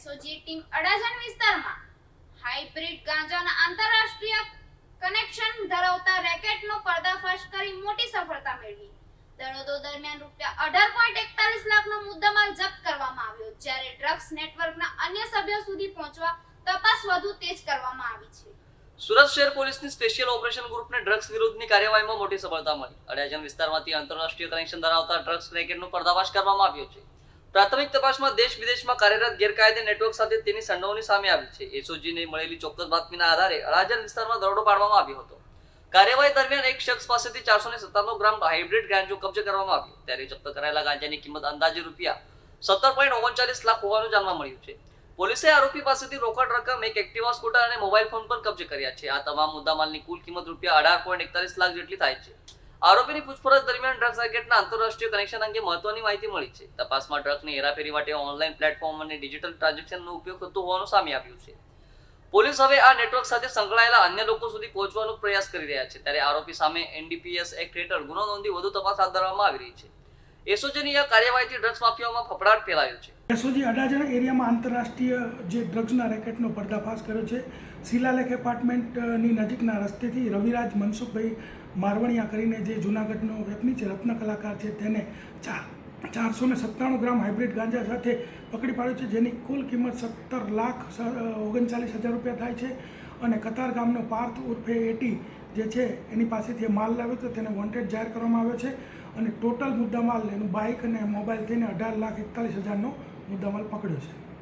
SOG team Adajan વિસ્તારમાં hybrid ગાંજાના આંતરરાષ્ટ્રીય connection ધરાવતા રેકેટનો પર્દાફાશ કરી મોટી સફળતા મેળવી. દરોડો દરમિયાન ₹18.41 લાખનો મુદ્દામાલ જપ્ત કરવામાં આવ્યો, જ્યારે ડ્રગ્સ નેટવર્કના અન્ય સભ્યો સુધી પહોંચવા તપાસ વધુ તેજ કરવામાં આવી છે. સુરત શહેર પોલીસની સ્પેશિયલ ઓપરેશન ગ્રુપને ડ્રગ્સ વિરુદ્ધની કાર્યવાહીમાં મોટી સફળતા મળી. અડાજણ વિસ્તારમાંથી આંતરરાષ્ટ્રીય કનેક્શન ધરાવતા ડ્રગ્સ રેકેટનો પર્દાફાશ કરવામાં આવ્યો છે. પ્રાથમિક તપાસમાં દેશ વિદેશમાં કાર્યરત ગેરકાયદે નેટવર્ક સાથે તેની સંડોવણી સામે આવી છે. એસઓજીને મળેલી ચોક્કસ બાતમીના આધારે અડાજણ વિસ્તારમાં દરોડો પાડવામાં આવ્યો હતો. કાર્યવાહી દરમિયાન એક શખ્સ પાસેથી 457 ગ્રામ હાઇબ્રિડ ગાંજો કબજે કરવામાં આવ્યો, ત્યારે જપ્ત કરાયેલા ગાંજાની કિંમત અંદાજે ₹17.39 લાખ હોવાનું જાણવા મળ્યું છે. પોલીસે આરોપી પાસેથી રોકડ રકમ, એક એક્ટિવા સ્કૂટર અને મોબાઈલ ફોન પણ કબજે કર્યા છે. આ તમામ મુદ્દામાલની કુલ કિંમત ₹18.41 લાખ જેટલી થાય છે. આરોપીની પૂછપરછ દરમિયાન ડ્રગ્સ રેકેટના આંતરરાષ્ટ્રીય કનેક્શન અંગે મહત્વની માહિતી મળી છે. તપાસમાં ડ્રગ્સની હેરાફેરી માટે ઓનલાઈન પ્લેટફોર્મ અને ડિજિટલ ટ્રાન્ઝેક્શનનો ઉપયોગ થતો હોવાનું સામે આવ્યું છે. પોલીસ હવે આ નેટવર્ક સાથે સંકળાયેલા અન્ય લોકો સુધી પહોંચવાનો પ્રયાસ કરી રહ્યા છે, ત્યારે આરોપી સામે NDPS એક્ટ હેઠળ ગુનો નોંધી વધુ તપાસ હાથ ધરવામાં આવી રહી છે. એસઓજીની આ કાર્યવાહીથી ડ્રગ્સ માફિયાઓમાં ફફડાટ ફેલાયો છે. એસઓજી અડાજણ એરિયામાં આંતરરાષ્ટ્રીય જે ડ્રગ્સના રેકેટનો પર્દાફાશ કર્યો છે. શિલાલેખ એપાર્ટમેન્ટની નજીકના રસ્તેથી રવિરાજ મનસુખભાઈ મારવણિયા કરીને જે જૂનાગઢનો વ્યક્તિ છે, રત્ન કલાકાર છે, તેને 497 ગ્રામ હાઇબ્રિડ ગાંજા સાથે પકડી પાડ્યો છે, જેની કુલ કિંમત ₹17,39,000 થાય છે. અને કતાર ગામનો પાર્થ ઉર્ફે એટી જે છે એની પાસેથી માલ લાવ્યો તો તેને વોન્ટેડ જાહેર કરવામાં આવ્યો છે. અને ટોટલ મુદ્દામાલ એનું બાઇક અને મોબાઈલ થઈને 18,41,000નો મુદ્દામાલ પકડ્યો છે.